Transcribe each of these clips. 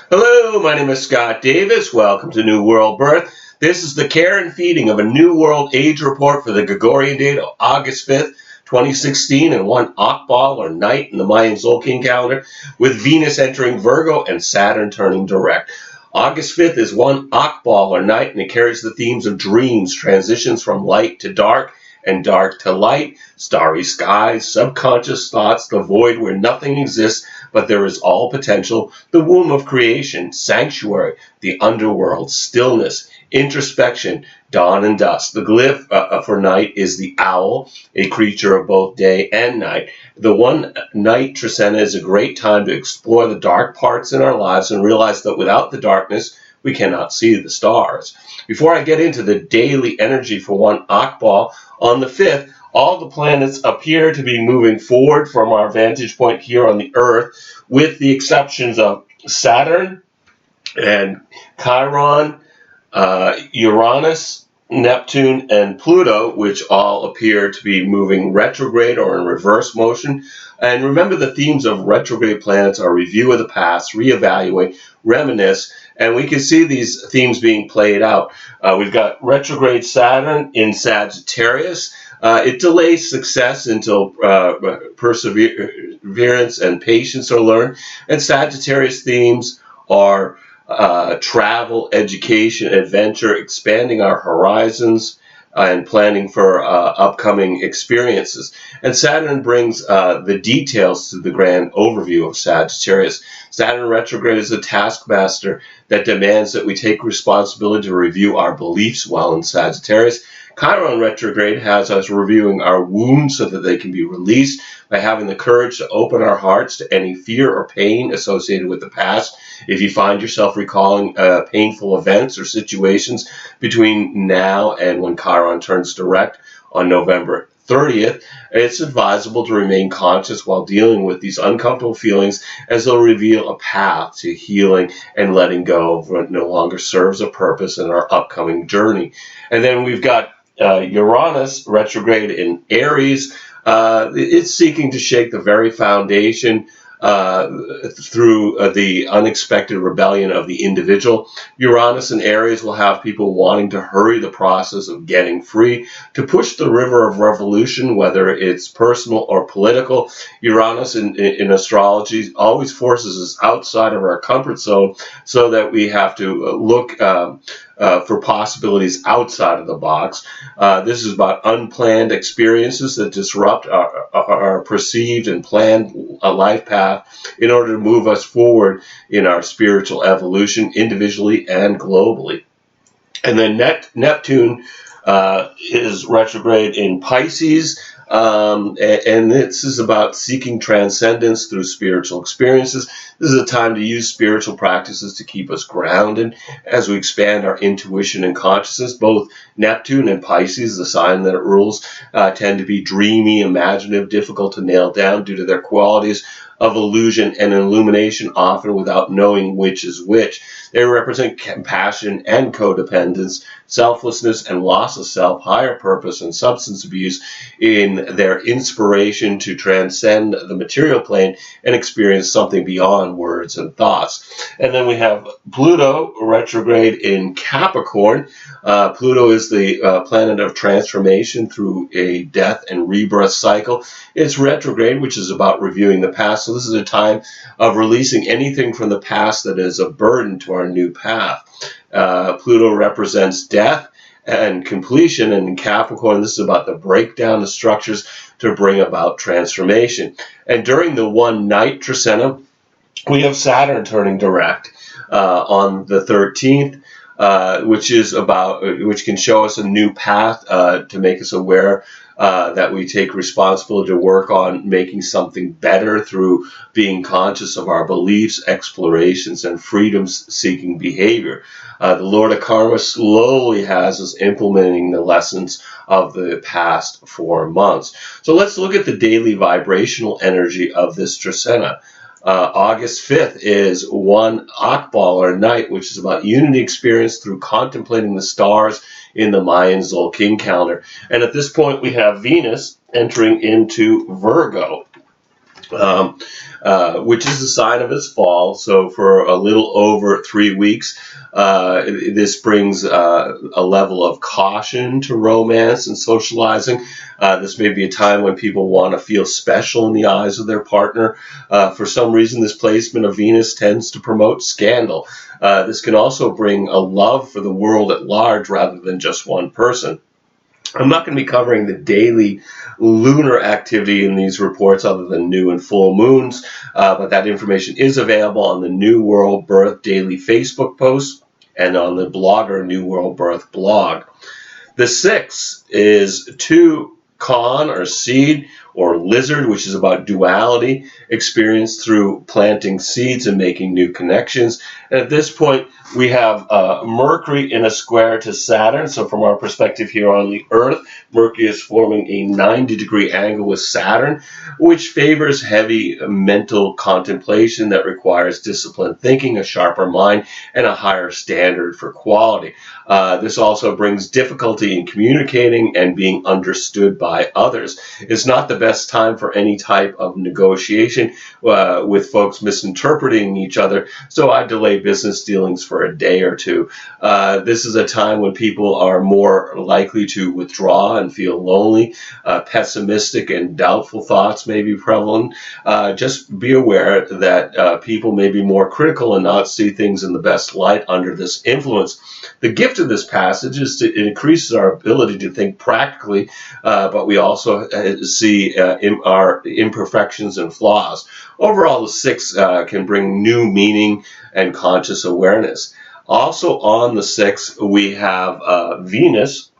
Hello, my name is Scott Davis. Welcome to New World Birth. This is the care and feeding of a New World Age report for the Gregorian date of August 5th, 2016, and one awk-bol or night in the Mayan Zolkin calendar, with Venus entering Virgo and Saturn turning direct. August 5th is one awk-bol or night, and it carries the themes of dreams, transitions from light to dark, and dark to light, starry skies, subconscious thoughts, the void where nothing exists, but there is all potential, the womb of creation, sanctuary, the underworld, stillness, introspection, dawn and dusk. The glyph for night is the owl, a creature of both day and night. The one night Trisena is a great time to explore the dark parts in our lives and realize that without the darkness, we cannot see the stars. Before I get into the daily energy for one awk-bol, on the 5th, all the planets appear to be moving forward from our vantage point here on the Earth, with the exceptions of Saturn and Chiron, Uranus, Neptune, and Pluto, which all appear to be moving retrograde or in reverse motion. And remember, the themes of retrograde planets are review of the past, reevaluate, reminisce, and we can see these themes being played out. We've got retrograde Saturn in Sagittarius. It delays success until perseverance and patience are learned. And Sagittarius themes are travel, education, adventure, expanding our horizons, and planning for upcoming experiences. And Saturn brings the details to the grand overview of Sagittarius. Saturn retrograde is a taskmaster that demands that we take responsibility to review our beliefs while in Sagittarius. Chiron retrograde has us reviewing our wounds so that they can be released by having the courage to open our hearts to any fear or pain associated with the past. If you find yourself recalling painful events or situations between now and when Chiron turns direct on November 30th, it's advisable to remain conscious while dealing with these uncomfortable feelings, as they'll reveal a path to healing and letting go of what no longer serves a purpose in our upcoming journey. And then we've got Uranus retrograde in Aries. It's seeking to shake the very foundation through the unexpected rebellion of the individual. Uranus in Aries will have people wanting to hurry the process of getting free, to push the river of revolution, whether it's personal or political. Uranus in astrology always forces us outside of our comfort zone, so that we have to look for possibilities outside of the box. This is about unplanned experiences that disrupt our perceived and planned life path in order to move us forward in our spiritual evolution, individually and globally. And then Neptune is retrograde in Pisces, and this is about seeking transcendence through spiritual experiences. This is a time to use spiritual practices to keep us grounded as we expand our intuition and consciousness. Both Neptune and Pisces, the sign that it rules, tend to be dreamy, imaginative, difficult to nail down due to their qualities of illusion and illumination, often without knowing which is which. They represent compassion and codependence, selflessness and loss of self, higher purpose and substance abuse in their inspiration to transcend the material plane and experience something beyond words and thoughts. And then we have Pluto retrograde in Capricorn. Pluto is the planet of transformation through a death and rebirth cycle. It's retrograde, which is about reviewing the past. So this is a time of releasing anything from the past that is a burden to our new path. Pluto represents death and completion, and in Capricorn, this is about the breakdown of structures to bring about transformation. And during the one night Trisena, we have Saturn turning direct on the 13th. Which can show us a new path to make us aware that we take responsibility to work on making something better through being conscious of our beliefs, explorations, and freedom-seeking behavior. The Lord of Karma slowly has us implementing the lessons of the past 4 months. So let's look at the daily vibrational energy of this Trisena. August 5th is one awk-bol or night, which is about unity experience through contemplating the stars in the Mayan Zolkin calendar. And at this point, we have Venus entering into Virgo. which is a sign of its fall. So for a little over 3 weeks, this brings a level of caution to romance and socializing. This may be a time when people want to feel special in the eyes of their partner. For some reason, this placement of Venus tends to promote scandal. This can also bring a love for the world at large rather than just one person. I'm not going to be covering the daily lunar activity in these reports other than new and full moons, but that information is available on the New World Birth Daily Facebook post and on the blogger New World Birth blog. The 6 is 2 con or seed or lizard, which is about duality, experienced through planting seeds and making new connections. And at this point, we have Mercury in a square to Saturn. So from our perspective here on the Earth, Mercury is forming a 90-degree angle with Saturn, which favors heavy mental contemplation that requires disciplined thinking, a sharper mind, and a higher standard for quality. This also brings difficulty in communicating and being understood by others. It's not the best time for any type of negotiation with folks misinterpreting each other, so I delay business dealings for a day or two. This is a time when people are more likely to withdraw and feel lonely. Pessimistic and doubtful thoughts may be prevalent. Just be aware that people may be more critical and not see things in the best light under this influence. The gift of this passage is it increases our ability to think practically, but we also see our imperfections and flaws. Overall, the 6 can bring new meaning and conscious awareness. Also on the 6, we have Venus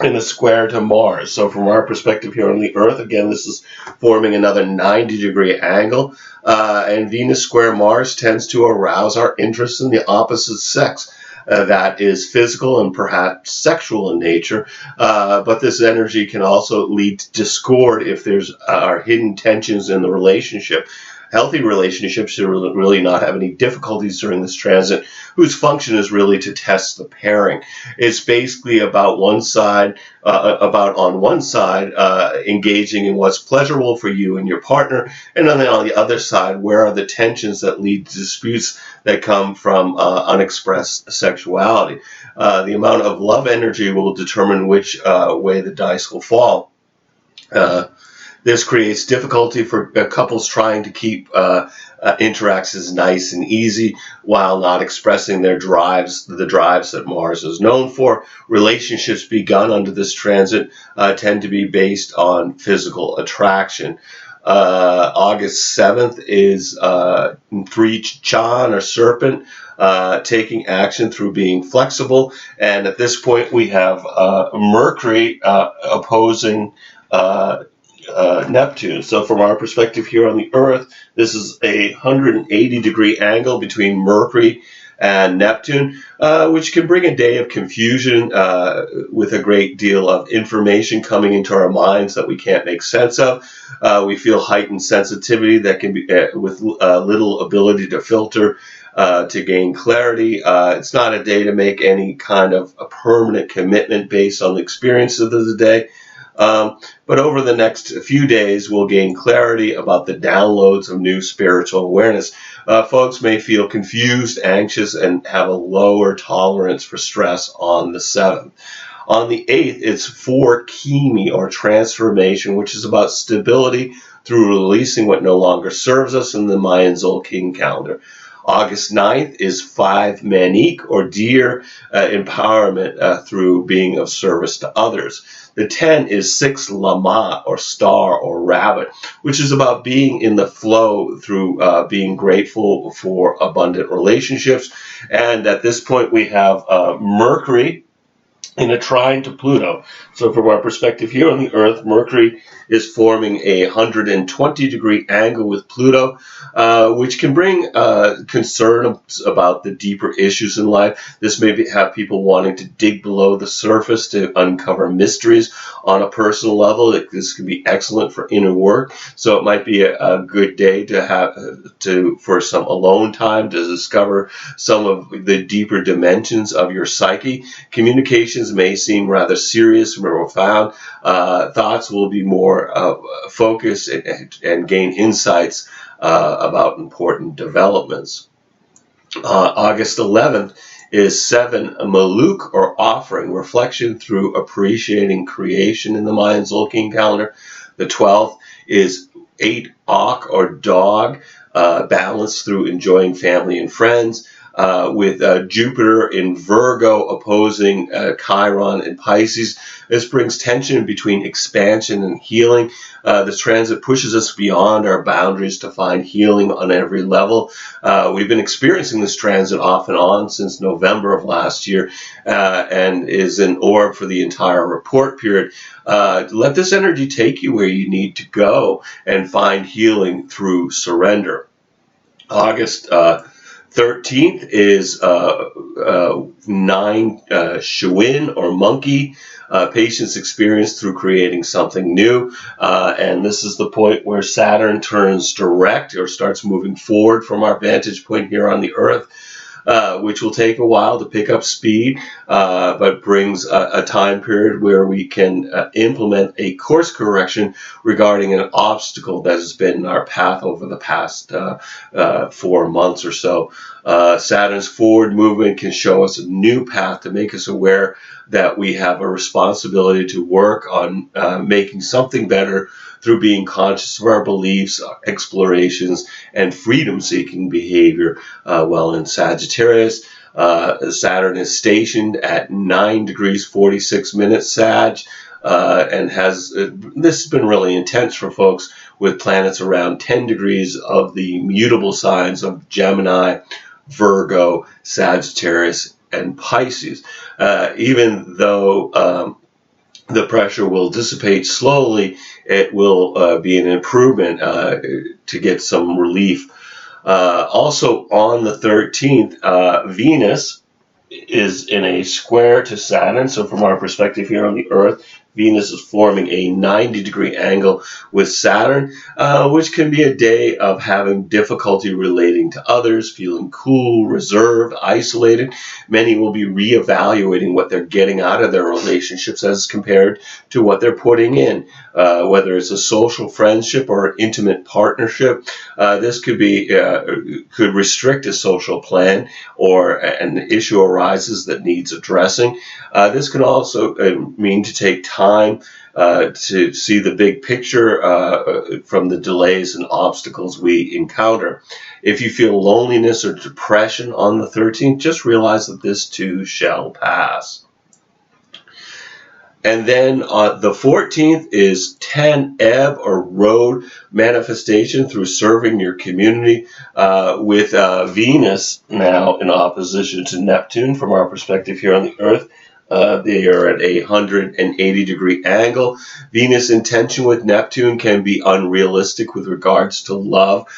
in a square to Mars. So from our perspective here on the Earth, again, this is forming another 90-degree angle. And Venus square Mars tends to arouse our interest in the opposite sex. That is physical and perhaps sexual in nature, but this energy can also lead to discord if there's are hidden tensions in the relationship. Healthy relationships should really not have any difficulties during this transit, whose function is really to test the pairing. It's basically about on one side engaging in what's pleasurable for you and your partner, and then on the other side, where are the tensions that lead to disputes that come from unexpressed sexuality. The amount of love energy will determine which way the dice will fall. This creates difficulty for couples trying to keep interactions nice and easy while not expressing the drives that Mars is known for. Relationships begun under this transit tend to be based on physical attraction. August 7th is 3 Chan or serpent, taking action through being flexible. And at this point, we have Mercury opposing Neptune. So from our perspective here on the Earth, this is a 180-degree angle between Mercury and Neptune, which can bring a day of confusion with a great deal of information coming into our minds that we can't make sense of. We feel heightened sensitivity that can be with little ability to filter to gain clarity. It's not a day to make any kind of a permanent commitment based on the experiences of the day. But over the next few days, we'll gain clarity about the downloads of new spiritual awareness. Folks may feel confused, anxious, and have a lower tolerance for stress on the 7th. On the 8th, it's 4 Kimi or transformation, which is about stability through releasing what no longer serves us in the Mayan Zolkin calendar. August 9th is 5 Manik or deer empowerment through being of service to others. The 10 is 6 Lama or star or rabbit, which is about being in the flow through being grateful for abundant relationships. And at this point, we have Mercury in a trine to Pluto. So from our perspective here on the Earth, Mercury is forming a 120-degree angle with Pluto, which can bring concerns about the deeper issues in life. This may have people wanting to dig below the surface to uncover mysteries on a personal level. This can be excellent for inner work. So it might be a good day to have for some alone time to discover some of the deeper dimensions of your psyche. Communications may seem rather serious and profound. Thoughts will be more focused and gain insights about important developments. August 11th is 7 Maluk, or offering, reflection through appreciating creation in the Mayan Zolkin calendar. The 12th is 8 Awk, or dog, balance through enjoying family and friends. With Jupiter in Virgo opposing Chiron in Pisces. This brings tension between expansion and healing. This transit pushes us beyond our boundaries to find healing on every level. We've been experiencing this transit off and on since November of last year, and is an orb for the entire report period. Let this energy take you where you need to go and find healing through surrender. August 13th is 9 Shawin, or monkey, patience experienced through creating something new. And this is the point where Saturn turns direct, or starts moving forward from our vantage point here on the Earth. Which will take a while to pick up speed, but brings a time period where we can implement a course correction regarding an obstacle that has been in our path over the past 4 months or so. Saturn's forward movement can show us a new path to make us aware that we have a responsibility to work on making something better through being conscious of our beliefs, explorations, and freedom-seeking behavior. While in Sagittarius, Saturn is stationed at 9 degrees 46 minutes Sag, and this has been really intense for folks with planets around 10 degrees of the mutable signs of Gemini, Virgo, Sagittarius, and Pisces. Even though the pressure will dissipate slowly, it will be an improvement to get some relief. Also on the 13th, Venus is in a square to Saturn. So from our perspective here on the Earth, Venus is forming a 90-degree angle with Saturn, which can be a day of having difficulty relating to others, feeling cool, reserved, isolated. Many will be reevaluating what they're getting out of their relationships as compared to what they're putting in, whether it's a social friendship or an intimate partnership. This could restrict a social plan, or an issue arises that needs addressing. This can also mean to take time to see the big picture from the delays and obstacles we encounter. If you feel loneliness or depression on the 13th, just realize that this too shall pass. And then the 14th is 10 Ebb, or road, manifestation through serving your community, with Venus now in opposition to Neptune from our perspective here on the Earth. They are at a 180-degree angle. Venus in tension with Neptune can be unrealistic with regards to love,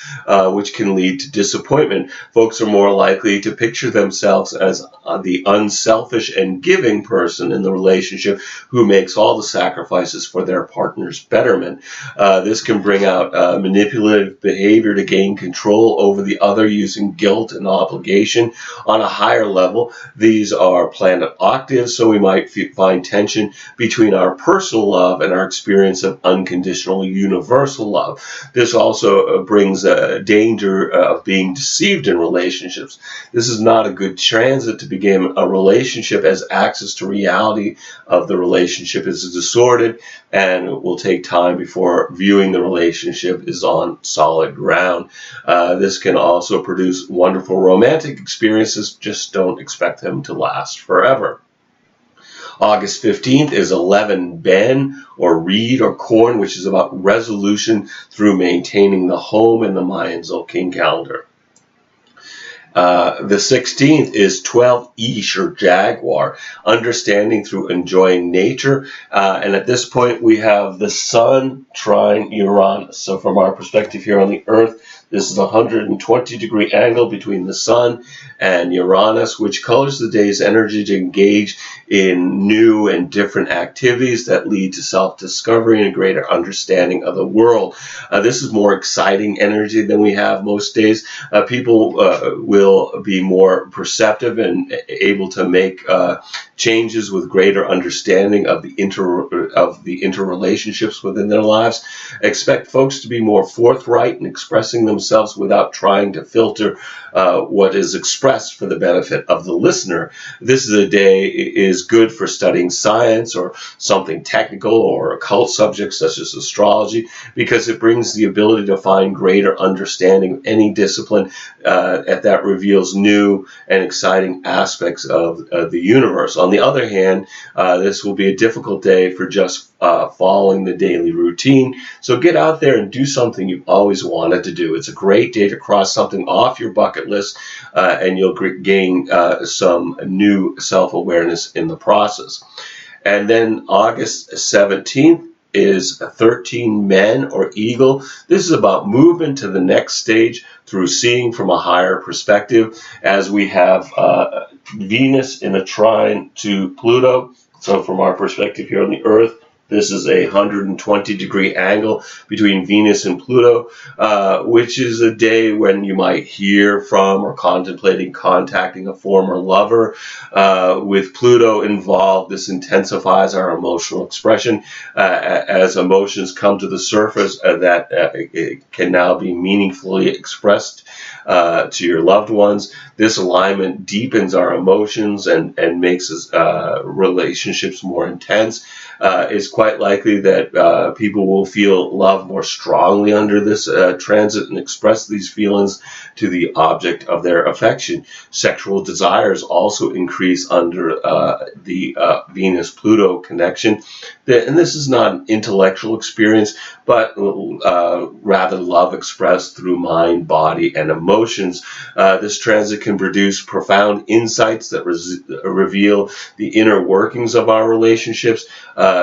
which can lead to disappointment. Folks are more likely to picture themselves as the unselfish and giving person in the relationship who makes all the sacrifices for their partner's betterment. This can bring out manipulative behavior to gain control over the other using guilt and obligation. On a higher level, these are planet octaves, so we might find tension between our personal love and our experience of unconditional universal love. This also brings a danger of being deceived in relationships. This is not a good transit to begin a relationship, as access to reality of the relationship is distorted, and it will take time before viewing the relationship is on solid ground. This can also produce wonderful romantic experiences, just don't expect them to last forever. August 15th is 11 Ben, or reed, or corn, which is about resolution through maintaining the home in the Mayan Zolkin calendar. The 16th is 12 Ish, or jaguar, understanding through enjoying nature. And at this point, we have the Sun trine Uranus. So from our perspective here on the Earth, this is a 120-degree angle between the Sun and Uranus, which colors the day's energy to engage in new and different activities that lead to self-discovery and a greater understanding of the world. This is more exciting energy than we have most days. People will be more perceptive and able to make changes with greater understanding of the interrelationships within their lives. Expect folks to be more forthright in expressing themselves themselves without trying to filter what is expressed for the benefit of the listener. This is a day is good for studying science or something technical or occult subjects such as astrology, because it brings the ability to find greater understanding of any discipline that reveals new and exciting aspects of the universe. On the other hand, this will be a difficult day for just following the daily routine. So get out there and do something you've always wanted to do. It's a great day to cross something off your bucket list, and you'll gain some new self-awareness in the process. And then August 17th is 13 Men or Eagle. This is about movement to the next stage through seeing from a higher perspective, as we have Venus in a trine to Pluto. So from our perspective here on the Earth, this is a 120-degree angle between Venus and Pluto, which is a day when you might hear from or contemplating contacting a former lover. With Pluto involved, this intensifies our emotional expression as emotions come to the surface that it can now be meaningfully expressed to your loved ones. This alignment deepens our emotions and makes relationships more intense. It's quite likely that people will feel love more strongly under this transit and express these feelings to the object of their affection. Sexual desires also increase under the Venus-Pluto connection. And this is not an intellectual experience, but rather love expressed through mind, body, and emotions. This transit can produce profound insights that reveal the inner workings of our relationships.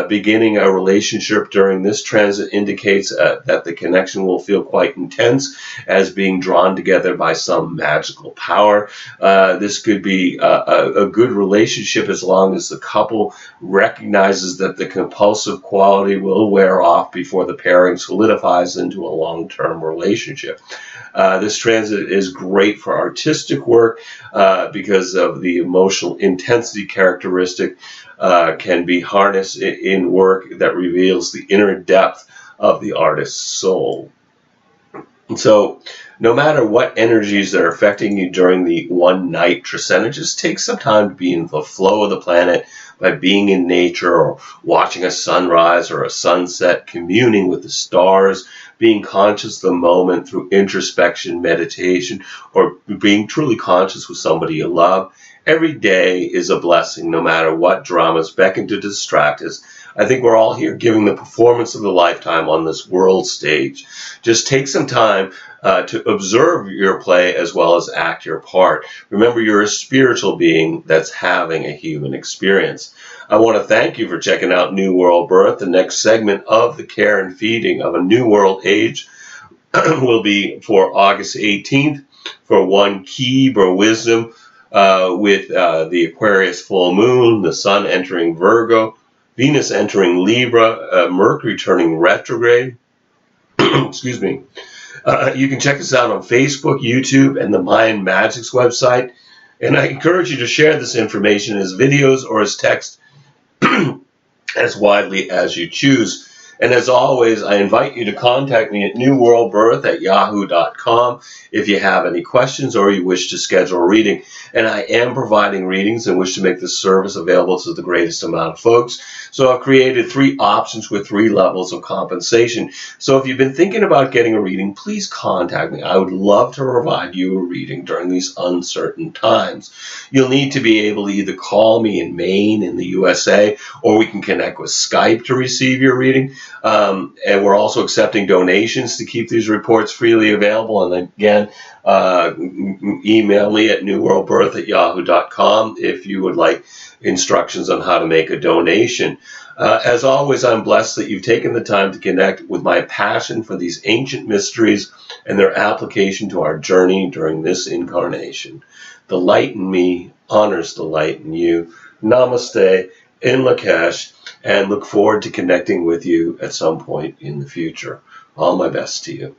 Beginning a relationship during this transit indicates that the connection will feel quite intense, as being drawn together by some magical power. This could be a good relationship as long as the couple recognizes that the compulsive quality will wear off before the pairing solidifies into a long-term relationship. This transit is great for artistic work because of the emotional intensity characteristic can be harnessed in work that reveals the inner depth of the artist's soul. And so, no matter what energies are affecting you during the one night transcendent, just take some time to be in the flow of the planet by being in nature or watching a sunrise or a sunset, communing with the stars, being conscious of the moment through introspection, meditation, or being truly conscious with somebody you love. Every day is a blessing, no matter what dramas beckon to distract us. I think we're all here giving the performance of the lifetime on this world stage. Just take some time to observe your play as well as act your part. Remember, you're a spiritual being that's having a human experience. I want to thank you for checking out New World Birth. The next segment of the care and feeding of a New World Age will be for August 18th for one key or wisdom with the Aquarius full moon, the Sun entering Virgo, Venus entering Libra, Mercury turning retrograde. Excuse me. You can check us out on Facebook, YouTube, and the Mayan Magics website. And I encourage you to share this information as videos or as text as widely as you choose. And as always, I invite you to contact me at newworldbirth@yahoo.com if you have any questions or you wish to schedule a reading. And I am providing readings and wish to make this service available to the greatest amount of folks. So I've created 3 options with 3 levels of compensation. So if you've been thinking about getting a reading, please contact me. I would love to provide you a reading during these uncertain times. You'll need to be able to either call me in Maine in the USA, or we can connect with Skype to receive your reading. And we're also accepting donations to keep these reports freely available. And again, email me at newworldbirth@yahoo.com if you would like instructions on how to make a donation. As always, I'm blessed that you've taken the time to connect with my passion for these ancient mysteries and their application to our journey during this incarnation. The light in me honors the light in you. Namaste, in Lakesh, and look forward to connecting with you at some point in the future. All my best to you.